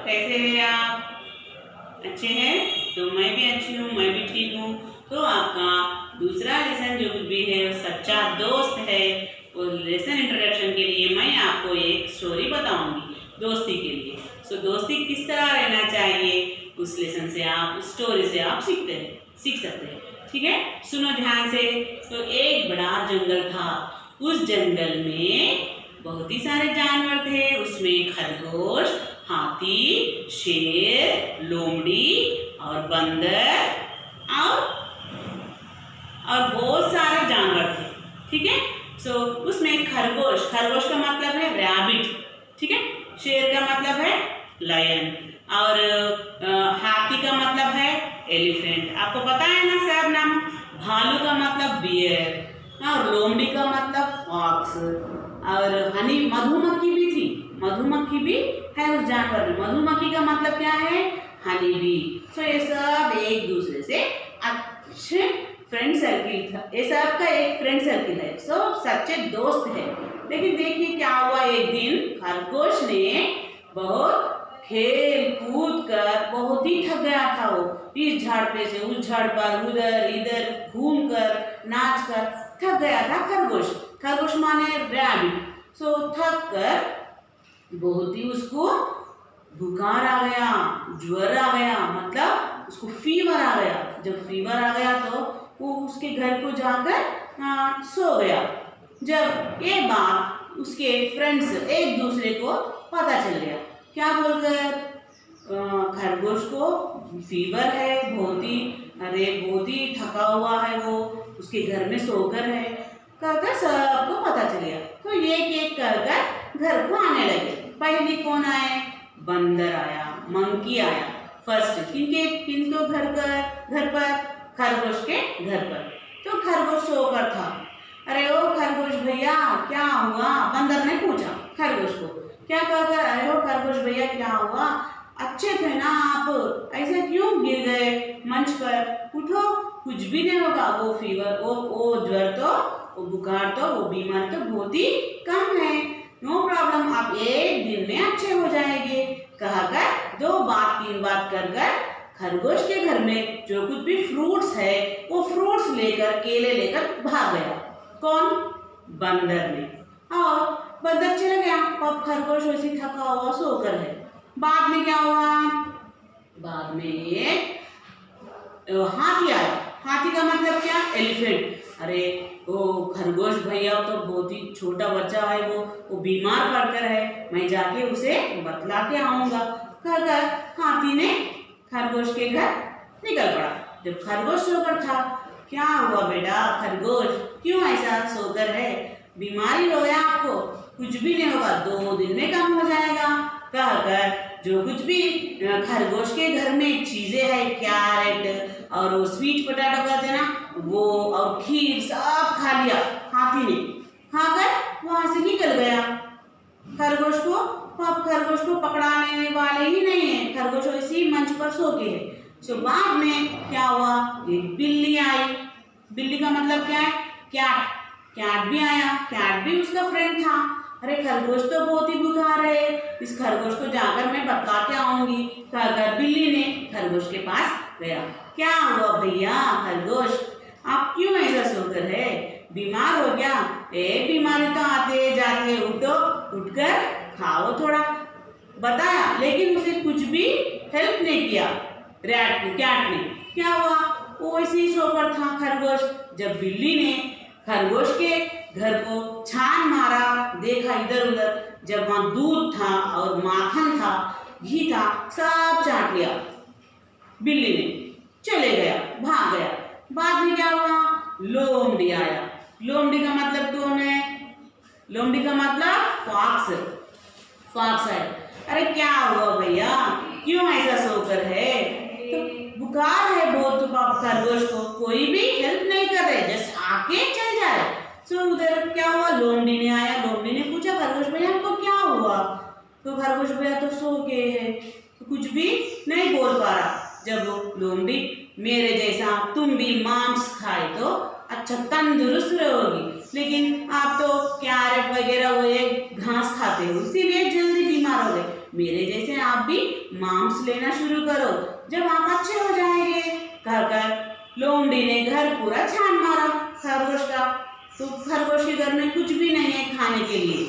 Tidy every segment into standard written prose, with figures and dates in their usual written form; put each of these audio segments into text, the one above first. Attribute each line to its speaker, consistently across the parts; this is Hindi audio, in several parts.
Speaker 1: कैसे हैं आप? अच्छे हैं? तो मैं भी अच्छी हूँ, मैं भी ठीक हूँ। तो आपका दूसरा लेसन जो भी है सच्चा दोस्त है, वो लेसन इंट्रोडक्शन के लिए मैं आपको एक स्टोरी बताऊंगी दोस्ती के लिए। सो दोस्ती किस तरह रहना चाहिए उस लेसन से आप, उस स्टोरी से आप सीख सकते हैं। ठीक है, सुनो ध्यान से। तो एक बड़ा जंगल था। उस जंगल में बहुत ही सारे जानवर थे। उसमें खरगोश, हाथी, शेर, लोमड़ी और बंदर और बहुत सारे जानवर थे। ठीक है, सो उसमें खरगोश का मतलब है रैबिट। ठीक है, शेर का मतलब है लायन और हाथी का मतलब है एलिफेंट। आपको पता है ना सब नाम। भालू का मतलब बियर और लोमड़ी का मतलब फॉक्स और मधुमक्खी भी थी। मधुमक्खी भी है उस जानवर में। मधुमक्खी का मतलब क्या है? Honey bee. सो ये सब एक दूसरे से अच्छे फ्रेंड सर्किल था। ये सब का एक फ्रेंड सर्किल है, सब सच्चे दोस्त है। लेकिन देखिए क्या हुआ। एक दिन खरगोश ने बहुत खेल कूद कर बहुत ही थक गया था। वो इस झाड़ पे से उस झाड़ पर उधर इधर घूम कर नाच कर थक गया था खरगोश। खरगोश माने रैबिट। सो थक कर बहुत ही उसको बुखार आ गया, ज्वर आ गया, मतलब उसको फीवर आ गया। जब फीवर आ गया तो वो उसके घर को जाकर सो गया। जब ये बात उसके फ्रेंड्स एक दूसरे को पता चल गया, क्या बोलकर खरगोश को फीवर है, बहुत ही थका हुआ है, वो उसके घर में सोकर है, कहकर सबको पता चल गया। तो एक एक कर घर को आने लगे। पहले कौन आए? बंदर आया, मंकी आया फर्स्ट। किनको घर पर? खरगोश के घर पर। तो खरगोश सोकर था। अरे ओ खरगोश भैया क्या हुआ? बंदर ने पूछा खरगोश को। क्या कहकर? अरे ओ खरगोश भैया क्या हुआ? अच्छे थे ना आप, ऐसे क्यों गिर गए मंच पर? उठो, कुछ भी नहीं होगा। वो फीवर, वो ज्वर तो, वो बुखार तो, वो बीमारी तो बहुत ही कम है। नो प्रॉब्लम, आप एक दिन में अच्छे हो जाएंगे। कहकर 2 बात 3 बात कर खरगोश के घर में जो कुछ भी फ्रूट्स है वो फ्रूट्स लेकर, केले लेकर भाग गया। कौन? बंदर ने। और बंदर चला गया। अब खरगोश वैसे थका हुआ सोकर है। बाद में क्या हुआ? बाद में एक हाथी आया। हाथी का मतलब क्या? एलिफेंट। अरे वो खरगोश भैया तो बहुत ही छोटा बच्चा है, वो बीमार पड़कर है, मैं जाके उसे बतला के आऊंगा। कहकर हाथी ने खरगोश के घर निकल पड़ा। जब खरगोश सोकर था, क्या हुआ बेटा खरगोश, क्यों ऐसा सोकर है? बीमारी हो गया आपको? कुछ भी नहीं होगा, 2 दिन में कम हो जाएगा। कहकर जो कुछ भी खरगोश के घर में चीजें है, कैरेट और वो स्वीट पोटैटो कहते हैं ना, वो और खीर सब खा लिया हाथी ने। खाकर वहां से निकल गया। खरगोश को अब खरगोश को पकड़ाने वाले ही नहीं है। खरगोश इसी मंच पर सो के है। सो बाद में क्या हुआ? एक बिल्ली आई। बिल्ली का मतलब क्या है? कैट। कैट भी आया। कैट भी उसका फ्रेंड था। अरे खरगोश तो बहुत ही बुखार है, इस खरगोश को जाकर मैं बतला के आऊंगी। कहकर बिल्ली ने खरगोश के पास गया। क्या हुआ भैया खरगोश, आप क्यों ऐसा सोकर है? बीमार हो गया? एक बीमारी तो आते जाते, उठो, उठकर खाओ थोड़ा। बताया, लेकिन उसे कुछ भी हेल्प नहीं किया कैट ने। क्या हुआ? वो ऐसे ही सोकर था खरगोश। जब बिल्ली ने खरगोश के घर को छान मारा, देखा इधर उधर, जब वहां दूध था और माखन था, घी था, सब चाट लिया बिल्ली ने। चले गया, भाग गया। बाद में क्या हुआ? लोमड़ी आया। लोमड़ी का मतलब कौन है? लोमड़ी का मतलब फॉक्स। फॉक्स है। अरे क्या हुआ भैया, क्यों ऐसा सोकर है? तो बुखार है बहुत, तो खरगोश को कोई भी हेल्प नहीं कर रहे, जस्ट आके चल जा रहे। सो उधर क्या हुआ? लोमड़ी ने आया। लोमड़ी ने पूछा खरगोश भैया हमको क्या हुआ? तो खरगोश भैया तो सो के है, तो कुछ भी नहीं बोल पा रहा। जब लोमड़ी, मेरे जैसा तुम भी मांस खाए तो अच्छा तंदुरुस्त रहोगी, लेकिन आप तो कैरेट वगैरह वो घास खाते हो, इसीलिए जल्दी बीमार हो गए। मेरे जैसे आप भी मार्क्स लेना शुरू करो। जब आप अच्छे हो जाएंगे, कहकर लोमड़ी ने घर पूरा छान मारा खरगोश का। तो खरगोश के घर में कुछ भी नहीं है खाने के लिए।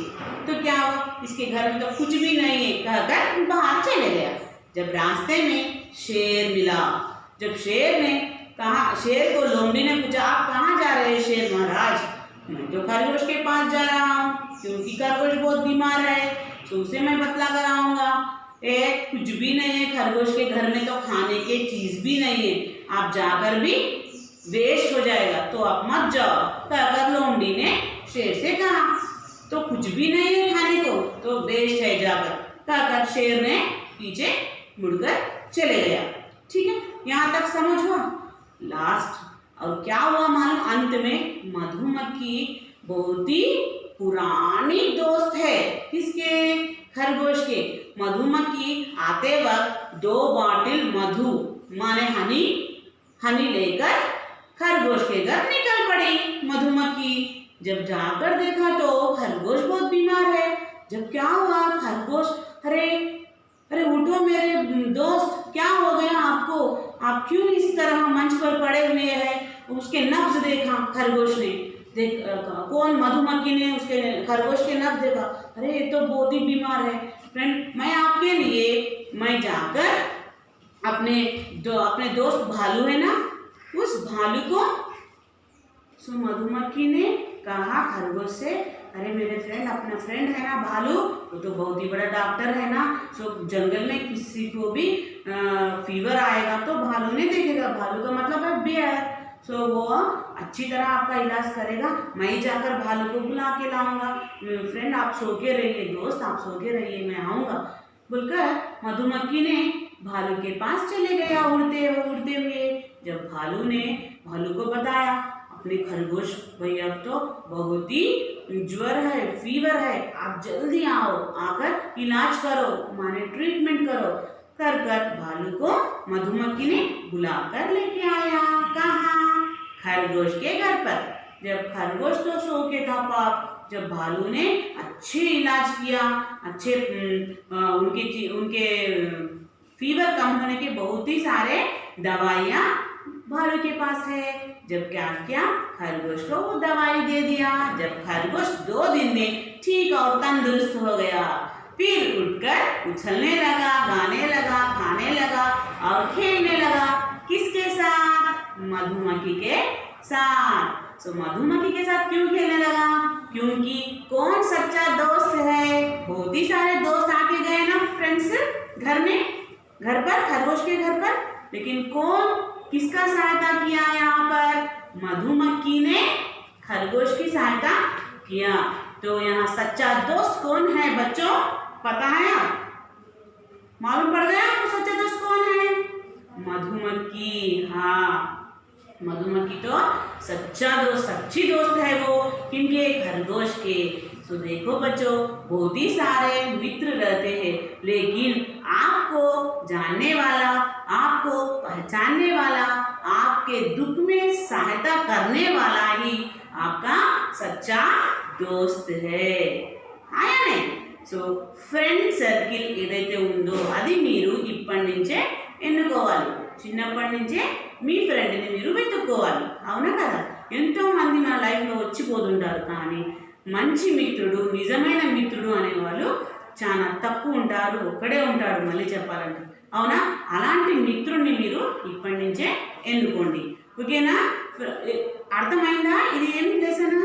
Speaker 1: तो क्या हुआ, इसके घर में तो कुछ भी नहीं है कहकर बाहर चले गया। जब रास्ते में शेर मिला, जब शेर ने कहा, शेर को लोमड़ी ने पूछा, आप कहाँ जा रहे हैं शेर महाराज? मैं तो खरगोश के पास जा रहा हूँ, क्योंकि खरगोश बहुत बीमार है, तो उसे मैं बतला कर आऊंगा। कुछ भी नहीं है खरगोश के घर में, तो खाने की चीज भी नहीं है, आप जाकर भी वेस्ट हो जाएगा, तो आप मत जाओ कहकर लोमड़ी ने शेर से कहा। तो कुछ भी नहीं है खाने को, तो वेस्ट है जाकर कहकर शेर ने पीछे मुड़कर चले गया। ठीक है, यहाँ तक समझ हुआ। लास्ट और क्या हुआ मालूम, अंत में मधुमक्खी बहुत ही पुरानी दोस्त है किसके? खरगोश के। मधुमक्खी आते वक्त 2 बॉटल मधु माने हनी लेकर खरगोश के घर निकल पड़ी मधुमक्खी। जब जाकर देखा तो खरगोश बहुत बीमार है। जब क्या हुआ, खरगोश अरे उठो मेरे दोस्त, क्या हो गया आपको? आप क्यों इस तरह मंच पर पड़े हुए हैं? उसके नब्ज देखा खरगोश ने, कौन? मधुमक्खी ने उसके खरगोश के नब्ज देखा। अरे ये तो बहुत ही बीमार है। फ्रेंड, मैं आपके लिए मैं जाकर अपने दोस्त भालू है ना, उस भालू को मधुमक्खी ने कहा खरगोश से, अरे मेरे फ्रेंड, अपना फ्रेंड है ना भालू, वो तो बहुत ही बड़ा डॉक्टर है ना, जंगल में किसी को भी फीवर आएगा तो भालू ने देखेगा। भालू का मतलब है बेयर। वो अच्छी तरह आपका इलाज करेगा। मैं ही जाकर भालू को बुला के लाऊंगा। फ्रेंड, आप सो के रहिए, दोस्त आप सो के रहिए, मैं आऊँगा बोलकर मधुमक्खी ने भालू के पास चले गया उड़ते हुए। जब भालू को बताया, अपने खरगोश भैया तो बहुत ही ज्वर है, फीवर है, आप जल्दी आओ, आकर इलाज करो, माने ट्रीटमेंट करो। कर भालू को मधुमक्खी ने बुलाकर लेके आया। कहाँ? खरगोश के घर पर। जब खरगोश तो सो के था पाप, जब भालू ने अच्छे इलाज किया, अच्छे उनके फीवर कम होने के बहुत ही सारे दवाइयाँ भालू के पास है। जब क्या किया, खरगोश को वो दवाई दे दिया। जब खरगोश 2 दिन में ठीक और तंदुरुस्त हो गया, फिर उठकर उछलने लगा, गाने लगा, खाने लगा और खेलने लगा। किसके साथ? मधुमक्खी के साथ। मधुमक्खी के साथ क्यों खेलने लगा? क्योंकि कौन सच्चा दोस्त है? बहुत ही सारे दोस्त आके गए ना फ्रेंड्स घर पर, खरगोश के घर पर, लेकिन किसका सहायता किया यहाँ पर? मधुमक्खी ने खरगोश की सहायता किया। तो यहाँ सच्चा दोस्त कौन है बच्चों? पता है आप? मालूम पड़ गया आपको सच्चा दोस्त कौन है? मधुमक्खी। हाँ, मधुमक्खी तो सच्ची दोस्त है वो। किनके? खरगोश के। तो देखो बच्चों, बहुत ही सारे मित्र रहते हैं, लेकिन आपको जानने वाला, आपको पहचानने वाला, आपके दुख में सहायता करने वाला ही आपका सच्चा दोस्त है। हाँ या नहीं? ఫ్రెండ్ సర్కిల్ ఏదైతే ఉందో అది మీరు ఇప్పటి నుంచే ఎన్నుకోవాలి. చిన్నప్పటి నుంచే మీ ఫ్రెండ్ని మీరు వెతుక్కోవాలి. అవునా కదా? ఎంతో మంది మన లైఫ్లో వచ్చిపోతుంటారు, కానీ మంచి మిత్రుడు, నిజమైన మిత్రుడు అనేవాళ్ళు చాలా తక్కువ ఉంటారు, ఒక్కడే ఉంటాడు మళ్ళీ చెప్పాలంటే. అవునా? అలాంటి మిత్రుడిని మీరు ఇప్పటి నుంచే ఎన్నుకోండి. ఓకేనా? అర్థమైందా? ఇది ఏం లెసన్?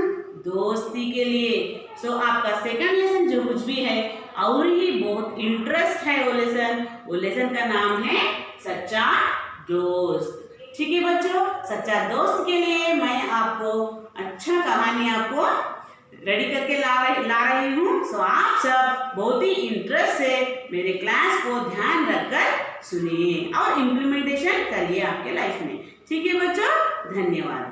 Speaker 1: दोस्ती के लिए. आपका सेकंड लेसन जो कुछ भी है और ही बहुत इंटरेस्ट है वो लेसन का नाम है सच्चा दोस्त. ठीक है बच्चों, सच्चा दोस्त के लिए मैं आपको अच्छा कहानी आपको रेडी करके ला रही हूँ. आप सब बहुत ही इंटरेस्ट से मेरे क्लास को ध्यान रखकर सुनिए और इम्प्लीमेंटेशन करिए आपके लाइफ में. ठीक है बच्चों, धन्यवाद.